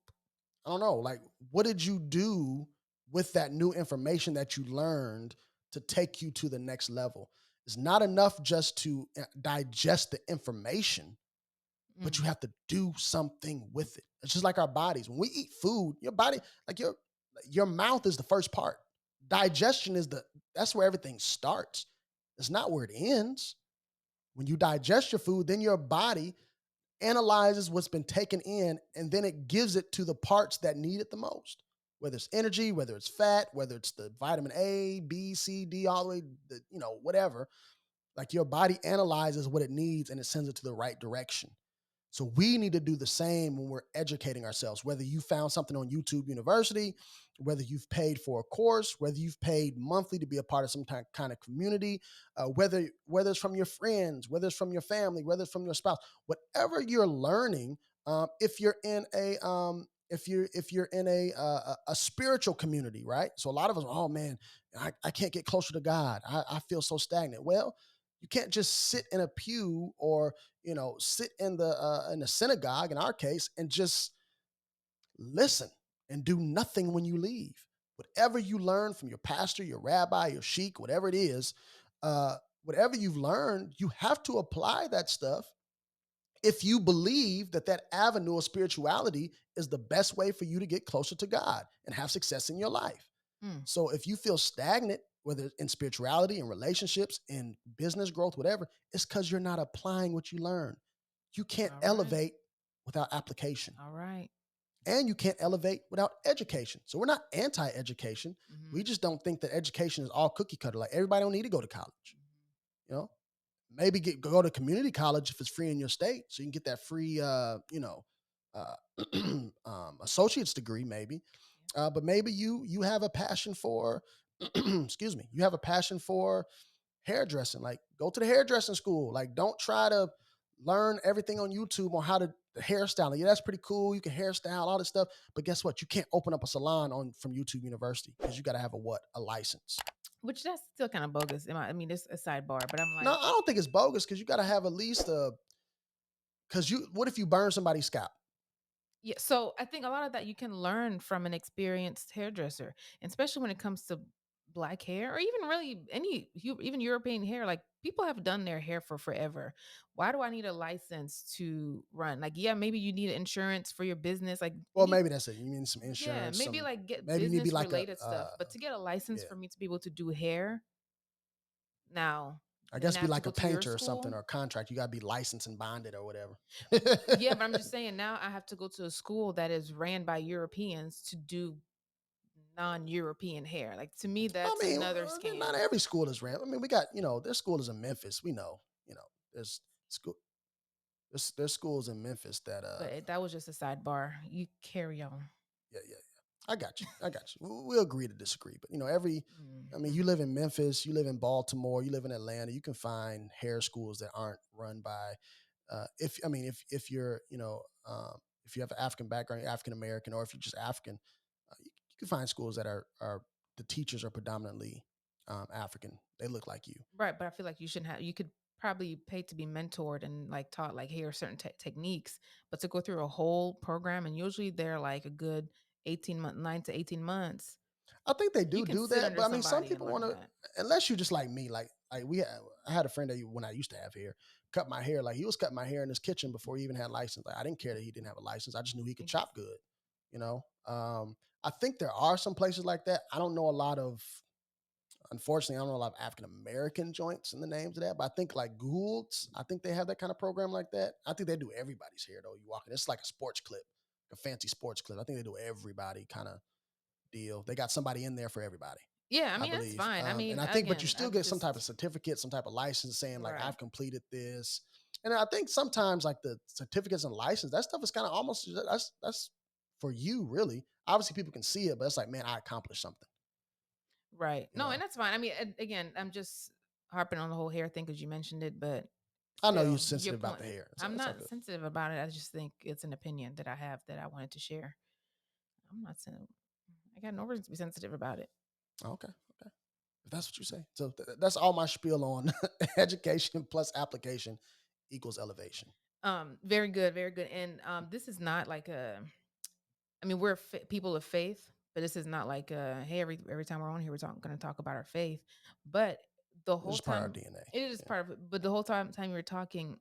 B: I don't know. Like, what did you do with that new information that you learned to take you to the next level? It's not enough just to digest the information, but you have to do something with it. It's just like our bodies. When we eat food, your body, like your mouth is the first part. Digestion that's where everything starts. It's not where it ends. When you digest your food, then your body analyzes what's been taken in, and then it gives it to the parts that need it the most, whether it's energy, whether it's fat, whether it's the vitamin A, B, C, D, all the way, whatever. Like your body analyzes what it needs and it sends it to the right direction. So we need to do the same when we're educating ourselves, whether you found something on YouTube University, whether you've paid for a course, whether you've paid monthly to be a part of some kind of community, whether it's from your friends, whether it's from your family, whether it's from your spouse, whatever you're learning. If you're in a spiritual community, right? So a lot of us, oh man, I can't get closer to God. I feel so stagnant. Well, you can't just sit in a pew or sit in the synagogue in our case and just listen and do nothing when you leave. Whatever you learn from your pastor, your rabbi, your sheik, whatever it is, whatever you've learned, you have to apply that stuff if you believe that avenue of spirituality is the best way for you to get closer to God and have success in your life. So if you feel stagnant, whether in spirituality, in relationships, in business growth, whatever, it's because you're not applying what you learn. You can't elevate without application.
C: All right.
B: and you can't elevate without education. So we're not anti-education. We
C: Mhm.
B: just don't think that education is all cookie cutter. Like everybody don't need to go to college. You know, maybe go to community college if it's free in your state, so you can get that free, uh, associate's degree, maybe. But maybe you have a passion for, excuse me, you have a passion for hairdressing. Like go to the hairdressing school. Like don't try to learn everything on YouTube on how to hairstyling. Yeah, that's pretty cool. You can hairstyle all this stuff, but guess what? You can't open up a salon on from YouTube University because you got to have a what? A license.
C: Which that's still kind of bogus. I mean, it's a sidebar, but I'm
B: No,
C: like,
B: I don't think it's bogus because you got to have at least a. Because you, what if you burn somebody's scalp?
C: yeah. So I think a lot of that you can learn from an experienced hairdresser, and especially when it comes to black hair or even really even European hair. Like people have done their hair for forever. Why do I need a license to run? Like, yeah, maybe you need insurance for your business. Like
B: Well,
C: any
B: maybe that's it. You mean some
C: yeah,
B: insurance,
C: maybe
B: some
C: like get
B: maybe you need to be
C: business
B: like a
C: related stuff. But to get a license
B: yeah.
C: for me to be able to do hair now,
B: I
C: then
B: guess
C: I
B: be
C: have to
B: like
C: go
B: a
C: to your
B: painter or something
C: school.
B: or a contract. You got to be licensed and bonded or whatever.
C: Yeah, but I'm just saying now I have to go to a school that is ran by Europeans to do non-European hair. Like to me,
B: I
C: that's
B: mean,
C: another
B: not
C: scam.
B: every school is ran. I mean, we got there's school is in Memphis. We know there's school there's schools in Memphis that
C: But that was just a sidebar. You carry on.
B: yeah. I got you. I got you. We'll agree to disagree, but I mean, you
C: Mhm.
B: live in Memphis, you live in Baltimore, you live in Atlanta. You can find hair schools that aren't run by if I mean if you're if you have an African background, African American, or if you're just African, you can find schools that are the teachers are predominantly African. They look like you.
C: Right, but I feel like you shouldn't have. You could probably pay to be mentored and like taught like here are certain techniques, but to go through a whole program and usually they're like a good 18 month, 9 to 18 months.
B: I think they
C: You can
B: do
C: sit
B: that,
C: under
B: but I mean, some
C: somebody and
B: people want
C: learn
B: to,
C: that.
B: unless you just like me, like I had a friend that when I used to have hair, cut my hair. Like he was cutting my hair in his kitchen before he even had a license. Like I didn't care that he didn't have a license. I just knew he could chop good. You know, I think there are some places like that. I don't know a lot of. Unfortunately, I don't know a lot of African American joints in the names of that, but I think like Gould's, I think they have that kind of program like that. I think they do everybody's hair though. You walk in, it's like a sports clip, a fancy sports clip. I think they do everybody kind of deal. They got somebody in there for everybody.
C: Yeah, I
B: I
C: mean that's
B: believe.
C: fine. I
B: And
C: mean,
B: I think, but you
C: again,
B: still
C: I've
B: get some type of
C: just
B: certificate, some type of license saying like
C: right.
B: I've completed this. And I think sometimes like the certificates and license, that stuff is kind of almost that's for you really. Obviously, people can see it, but it's like, man, I accomplished something.
C: Right.
B: You
C: No, and
B: know,
C: that's fine. I mean, again, I'm just harping on the whole hair thing because you mentioned it, but
B: I know you're
C: still, your
B: sensitive about
C: point.
B: the hair.
C: I'm
B: It's all
C: not
B: good.
C: sensitive about it. I just think it's an opinion that I have that I wanted to share. I'm not sensitive. I got no reason to be sensitive about it.
B: Okay, okay. If that's what you say. So that's all my spiel on education plus application equals elevation.
C: Very good, very good. And this is not like a. I mean, we're people of faith, but this is not like hey, every time we're on here, we're going to talk about our faith. But the
B: It's
C: whole
B: just part of our
C: time,
B: DNA.
C: it is
B: Yeah.
C: part of it. But the whole time you were talking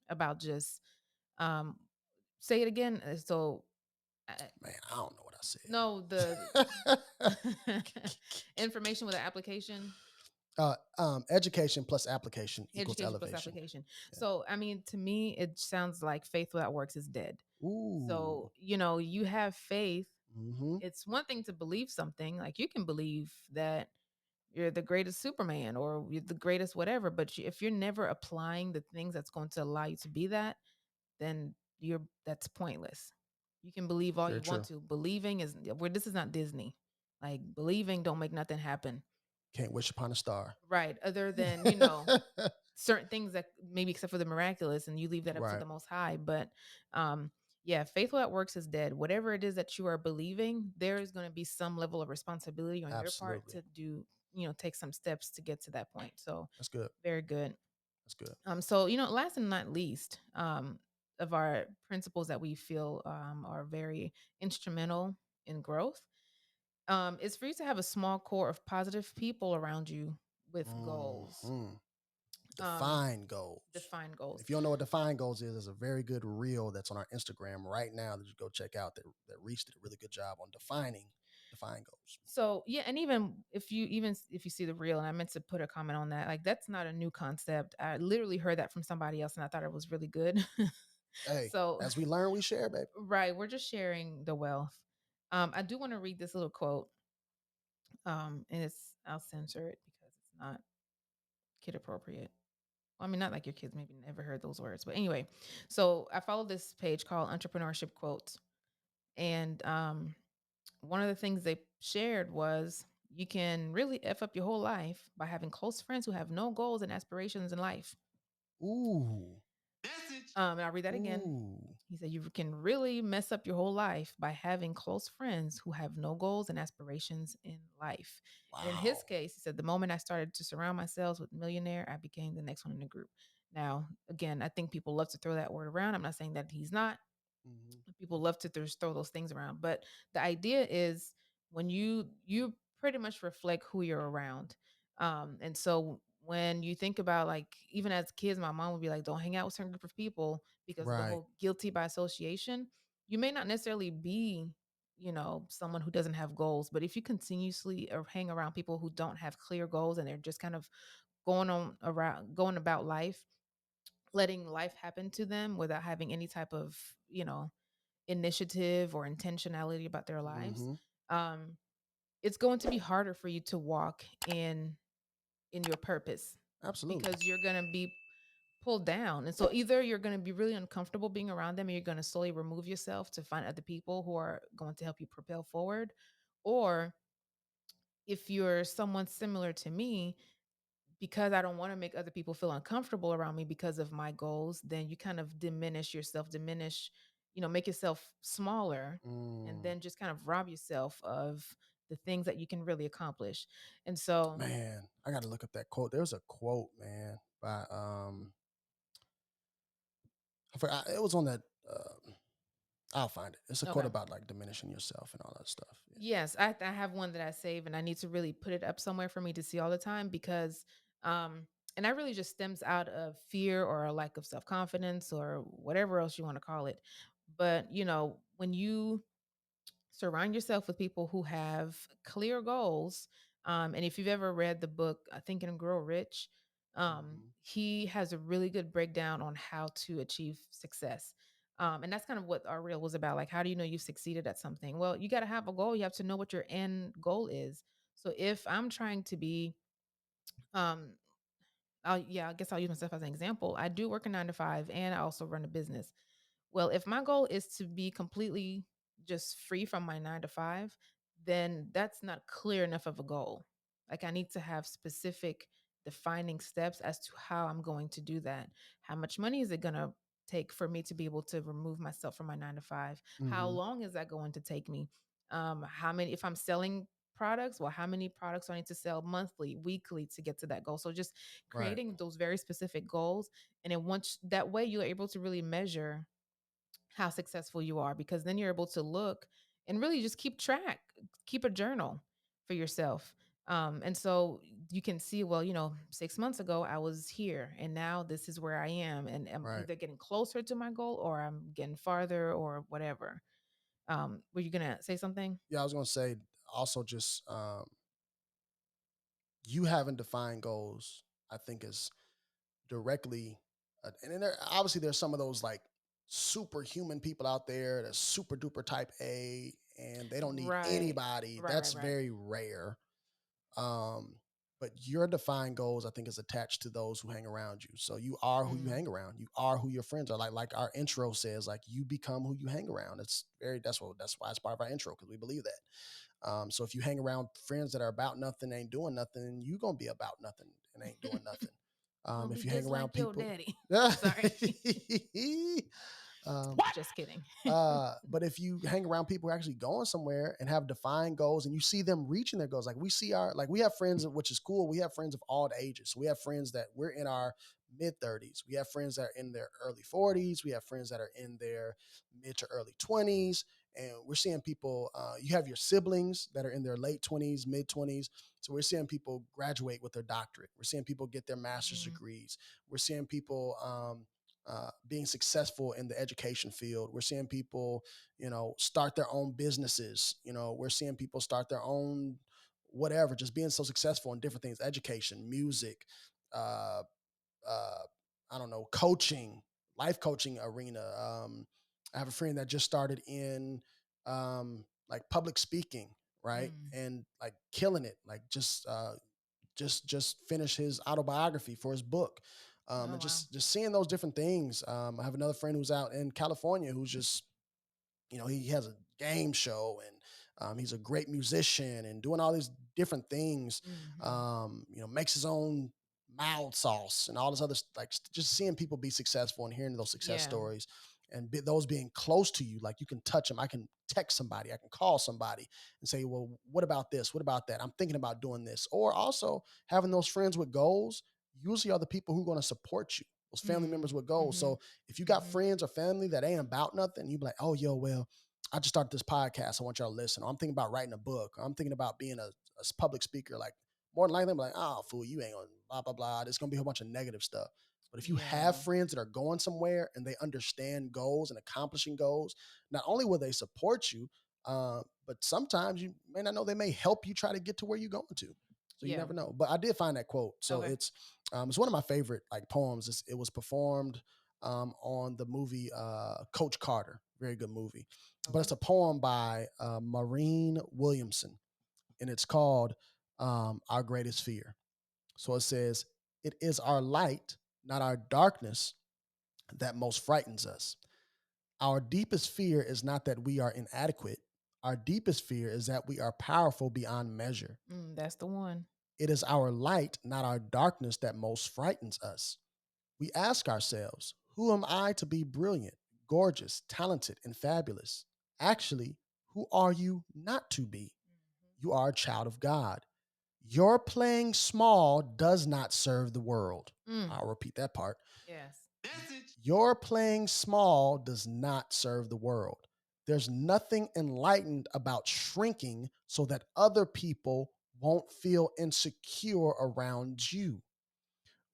C: about just um say it again. So uh,
B: Man, I don't know what
C: no, the
B: I said.
C: information with the application,
B: Education plus application equals
C: education plus
B: elevation.
C: application.
B: Yeah.
C: So I mean, to me, it sounds like faith without works is dead.
B: Ooh.
C: So you have faith.
B: Mm-hmm.
C: It's one thing to believe something. Like you can believe that you're the greatest Superman or you're the greatest whatever, but if you're never applying the things that's going to allow you to be that, then that's pointless. You can believe all
B: Very
C: you want
B: true.
C: to. Believing is where this is not Disney. Like believing don't make nothing happen.
B: Can't wish upon a star.
C: Right. Other than, certain things that maybe except for the miraculous and you leave that up to
B: Right.
C: the most high. But yeah, faith without works is dead. Whatever it is that you are believing, there is going to be some level of responsibility on your part
B: Absolutely.
C: to do, take some steps to get to that point. So
B: That's good.
C: very good.
B: That's good.
C: So last and not least, of our principles that we feel are very instrumental in growth, is for you to have a small core of positive people around you with goals.
B: Mhm.
C: Um,
B: Define goals.
C: define
B: And
C: goals.
B: if you don't know what define goals is, there's a very good reel that's on our Instagram right now that you go check out that Reese did a really good job on defining define goals.
C: So yeah, and even if you see the reel, and I meant to put a comment on that, like that's not a new concept. I literally heard that from somebody else, and I thought it was really good.
B: Hey,
C: So,
B: as we learn, we share, baby.
C: right, we're just sharing the wealth. I do want to read this little quote. And I'll censor it because it's not kid appropriate. Well, I mean, not like your kids maybe never heard those words, but anyway. So I follow this page called Entrepreneurship Quotes, and one of the things they shared was you can really f up your whole life by having close friends who have no goals and aspirations in life.
B: Ooh.
C: And I'll read that again.
B: Ooh.
C: He said, you can really mess up your whole life by having close friends who have no goals and aspirations in life. And in his
B: Wow.
C: case, he said, the moment I started to surround myself with millionaire, I became the next one in the group. Now, again, I think people love to throw that word around. I'm not saying that he's not.
B: Mhm.
C: People love to throw those things around. But the idea is when you pretty much reflect who you're around. And so when you think about like even as kids, my mom would be like, don't hang out with a certain group of people because of the
B: Right.
C: whole guilty by association. You may not necessarily be, someone who doesn't have goals, but if you continuously or hang around people who don't have clear goals and they're just kind of going about life, letting life happen to them without having any type of, initiative or intentionality about their lives,
B: Mhm.
C: um, it's going to be harder for you to walk in your purpose
B: Absolutely.
C: because you're going to be pulled down. And so either you're going to be really uncomfortable being around them and you're going to slowly remove yourself to find other people who are going to help you propel forward, or if you're someone similar to me, because I don't want to make other people feel uncomfortable around me because of my goals, then you kind of diminish yourself, make yourself smaller, and
B: Mm.
C: then just kind of rob yourself of the things that you can really accomplish. And so,
B: Man, I got to look up that quote. There's a quote, man, by I forgot, it was on that. I'll find it. It's a quote
C: okay.
B: about like diminishing yourself and all that stuff. Yeah.
C: Yes, I have one that I save and I need to really put it up somewhere for me to see all the time because and that really just stems out of fear or a lack of self-confidence or whatever else you want to call it. But, when you surround yourself with people who have clear goals. And if you've ever read the book Think and Grow Rich,
B: Mhm.
C: he has a really good breakdown on how to achieve success. And that's kind of what our reel was about. Like, how do you know you've succeeded at something? Well, you got to have a goal. You have to know what your end goal is. So if I'm trying to be, um, I guess I'll use myself as an example. I do work a 9 to 5 and I also run a business. Well, if my goal is to be completely just free from my 9 to 5, then that's not clear enough of a goal. Like I need to have specific defining steps as to how I'm going to do that. How much money is it going to take for me to be able to remove myself from my 9 to 5? How
B: Mhm.
C: long is that going to take me? How many, if I'm selling products, well, how many products do I need to sell monthly, weekly to get to that goal? So just
B: Right.
C: creating those very specific goals. And then once that way, you're able to really measure how successful you are because then you're able to look and really just keep track, keep a journal for yourself. And so you can see, well, 6 months ago I was here and now this is where I am. And I'm
B: Right.
C: either getting closer to my goal or I'm getting farther or whatever. Were you going to say something?
B: Yeah, I was gonna say also just you having defined goals. I think is directly, and then obviously there's some of those like superhuman people out there that's super duper type A and they don't need
C: Right.
B: anybody.
C: Right,
B: That's
C: right, right.
B: very rare. Um, but your defined goals, I think, is attached to those who hang around you. So you are who you
C: Mm,
B: hang around. You are who your friends are. Like our intro says, like you become who you hang around. It's very that's why it's part of our intro because we believe that. So if you hang around friends that are about nothing, ain't doing nothing, you gonna be about nothing and ain't doing nothing.
C: Gonna be
B: If you hang
C: just
B: around
C: like your
B: people,
C: daddy.
B: um,
C: Sorry. Just kidding.
B: but if you hang around people who are actually going somewhere and have defined goals and you see them reaching their goals, like we have friends, which is cool. We have friends of all the ages. So we have friends that we're in our mid 30s. We have friends that are in their early 40s. We have friends that are in their mid to early 20s. And we're seeing people, you have your siblings that are in their late 20s, mid 20s. So we're seeing people graduate with their doctorate. We're seeing people get their master's
C: Mhm.
B: degrees. We're seeing people, being successful in the education field. We're seeing people, start their own businesses. We're seeing people start their own whatever, just being so successful in different things, education, music, uh, uh, I don't know, coaching, life coaching arena. I have a friend that just started in like public speaking, right?
C: Mm.
B: And like killing it, like just finished his autobiography for his book.
C: Oh
B: And
C: wow.
B: just seeing those different things. I have another friend who's out in California who's just, he has a game show, and he's a great musician and doing all these different things.
C: Hmm.
B: Makes his own mild sauce and all this other like just seeing people be successful and hearing those success
C: Yeah.
B: stories and those being close to you, like you can touch them. I can text somebody, I can call somebody and say, well, what about this? What about that? I'm thinking about doing this. Or also having those friends with goals usually are the people who are going to support you. Those family
C: Mm.
B: members with goals.
C: Hmm.
B: So if you got
C: Hmm.
B: friends or family that ain't about nothing, you be like, oh, yo, well, I just started this podcast. I want y'all to listen. Or I'm thinking about writing a book. Or I'm thinking about being a public speaker. Like, more than likely, I'm like, oh, fool, you ain't gonna blah, blah, blah. There's gonna be a whole bunch of negative stuff. But if you have
C: Yeah.
B: friends that are going somewhere and they understand goals and accomplishing goals, not only will they support you, but sometimes you may not know, they may help you try to get to where you're going to. So you
C: Yeah.
B: never know. But I did find that quote. So
C: Okay.
B: it's one of my favorite like poems. It was performed on the movie Coach Carter. Very good movie. But
C: Okay.
B: it's a poem by Maureen Williamson, and it's called Our Greatest Fear. So it says, it is our light, not our darkness, that most frightens us. Our deepest fear is not that we are inadequate. Our deepest fear is that we are powerful beyond measure.
C: That's the one.
B: It is our light, not our darkness, that most frightens us. We ask ourselves, who am I to be brilliant, gorgeous, talented, and fabulous? Actually, who are you not to be? You are a child of God. Your playing small does not serve the world.
C: Mm.
B: I'll repeat that part.
C: Yes.
B: Your playing small does not serve the world. There's nothing enlightened about shrinking so that other people won't feel insecure around you.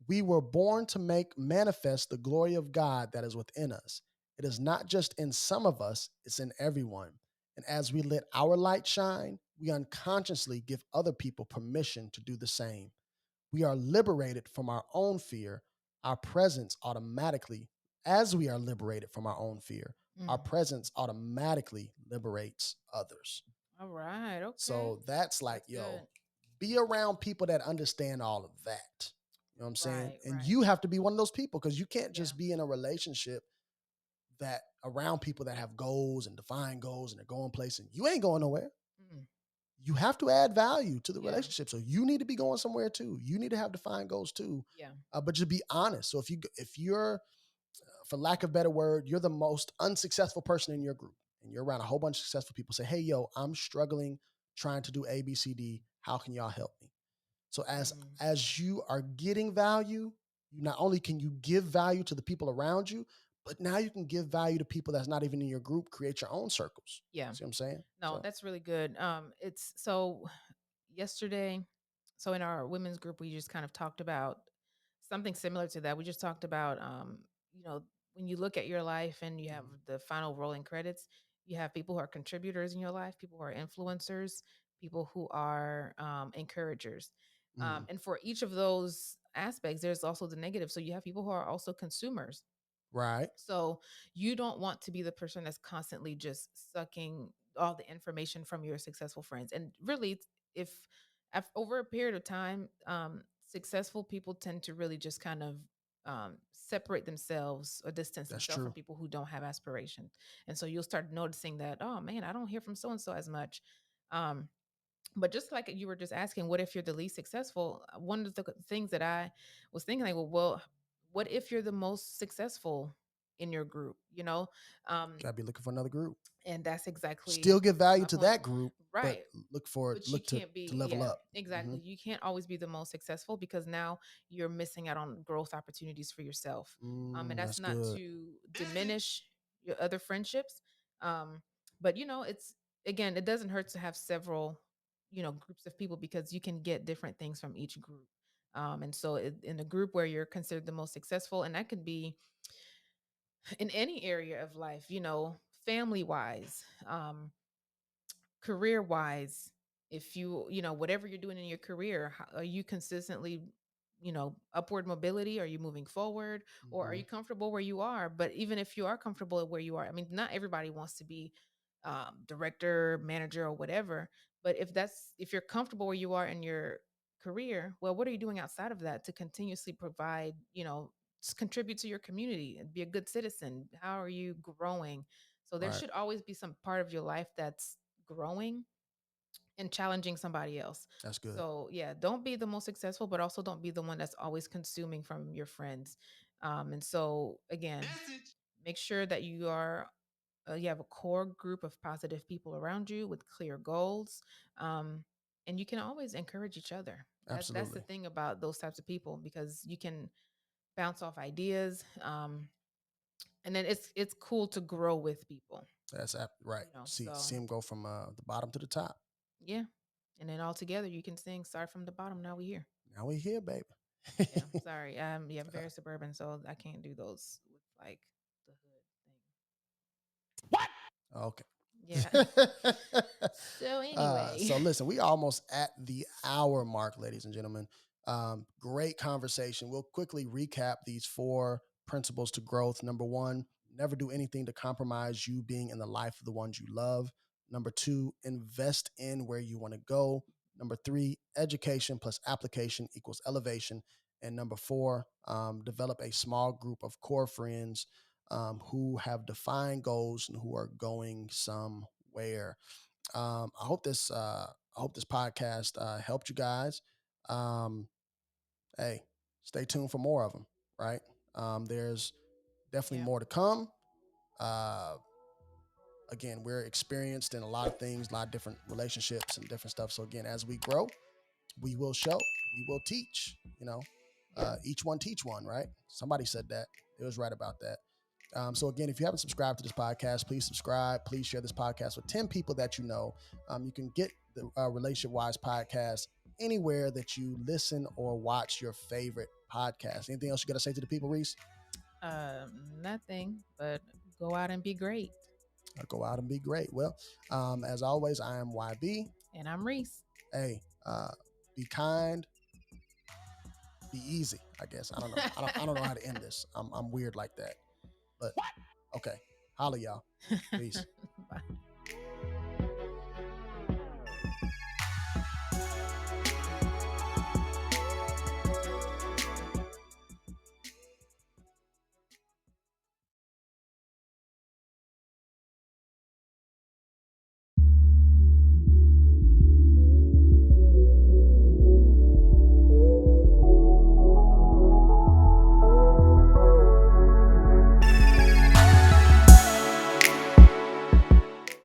B: We were born to make manifest the glory of God that is within us. It is not just in some of us, it's in everyone. And as we let our light shine, we unconsciously give other people permission to do the same. We are liberated from our own fear. Our presence automatically, as we are liberated from our own fear, our
C: Mm.
B: presence automatically liberates others.
C: All right. Okay.
B: So that's like,
C: That's good.
B: yo, be around people that understand all of that. You know what I'm saying?
C: Right.
B: And
C: Right.
B: you have to be one of those people because you can't
C: Yeah.
B: just be in a relationship that around people that have goals and define goals and they're going places. You ain't going nowhere.
C: Mm.
B: You have to add value to the
C: Yeah.
B: relationship. So you need to be going somewhere too. You need to have defined goals too.
C: Yeah.
B: But just be honest. So if you're, for lack of a better word, you're the most unsuccessful person in your group and you're around a whole bunch of successful people, say, hey, yo, I'm struggling trying to do A, B, C, D. How can y'all help me? So
C: Mm.
B: as you are getting value, you not only can you give value to the people around you, but now you can give value to people that's not even in your group. Create your own circles.
C: Yeah.
B: See what I'm saying?
C: No,
B: So
C: that's really good. It's so yesterday, so in our women's group, we just kind of talked about something similar to that. We just talked about, you know, when you look at your life and you have
B: mhm,
C: the final rolling credits, you have people who are contributors in your life, people who are influencers, people who are encouragers.
B: mhm,
C: And for each of those aspects, there's also the negative. So you have people who are also consumers.
B: right.
C: So you don't want to be the person that's constantly just sucking all the information from your successful friends. And really, if over a period of time, successful people tend to really just kind of separate themselves or distance
B: That's
C: themselves from
B: true.
C: people who don't have aspiration. And so you'll start noticing that, oh man, I don't hear from so and so as much. Um, but just like you were just asking, what if you're the least successful? One of the things that I was thinking, like, well, what if you're the most successful in your group? You know, um,
B: Gotta be looking for another group.
C: and that's
B: Still
C: exactly
B: give value
C: my
B: to
C: point.
B: that group, but
C: Right. But you
B: look
C: can't
B: to
C: be,
B: level
C: yeah,
B: up. Hmm.
C: exactly. You can't always be the most successful because now you're missing out on growth opportunities for yourself. And that's
B: That's
C: not
B: good.
C: to diminish your other friendships. Um, but you know, it's again, it doesn't hurt to have several, you know, groups of people because you can get different things from each group. And so in a group where you're considered the most successful, and that could be in any area of life, you know, family wise, career wise, if you know whatever you're doing in your career, are you consistently upward mobility? Are you moving forward, or are you comfortable where you are? But even if you are comfortable where you are, I mean, not everybody wants to be director, manager, or whatever. But if you're comfortable where you are in your career, well, what are you doing outside of that to continuously provide, contribute to your community and be a good citizen? How are you growing? So there
B: Right.
C: should always be some part of your life that's growing and challenging somebody else.
B: That's good.
C: So yeah, don't be the most successful, but also don't be the one that's always consuming from your friends. And so again, make sure that you have a core group of positive people around you with clear goals. And you can always encourage each other. That's the
B: Absolutely.
C: thing about those types of people, because you can bounce off ideas. And then it's cool to grow with people.
B: That's right. See
C: So
B: him go from the bottom to the top.
C: yeah. And then all together you can sing "Start from the Bottom, Now We Here."
B: Now we here, baby.
C: Yeah. Sorry. Yeah, I'm very suburban, so I can't do those with like the hood thing.
B: Okay.
C: Yeah. So anyway.
B: So listen, we almost at the hour mark, ladies and gentlemen. Great conversation. We'll quickly recap these 4 principles to growth. Number 1, never do anything to compromise you being in the life of the ones you love. Number 2, invest in where you want to go. Number 3, education plus application equals elevation. And number 4, develop a small group of core friends who have defined goals and who are going somewhere. I hope this podcast helped you guys. Um, hey, stay tuned for more of them. Right? There's definitely
C: Yeah.
B: more to come. Uh, again, we're experienced in a lot of things, a lot of different relationships and different stuff. So again, as we grow, we will show, we will teach. Each one teach one. Right? Somebody said that. It was right about that. So again, if you haven't subscribed to this podcast, please subscribe. Please share this podcast with 10 people that you know. You can get the Relationship Wise podcast anywhere that you listen or watch your favorite podcast. Anything else you got to say to the people, Reese?
C: Nothing, but go out and be great.
B: Go out and be great. Well, as always, I am YB.
C: And I'm Reese.
B: Hey, be kind, be easy, I guess. I don't know. I don't know how to end this. I'm weird like that. But okay. Holla, y'all. Peace.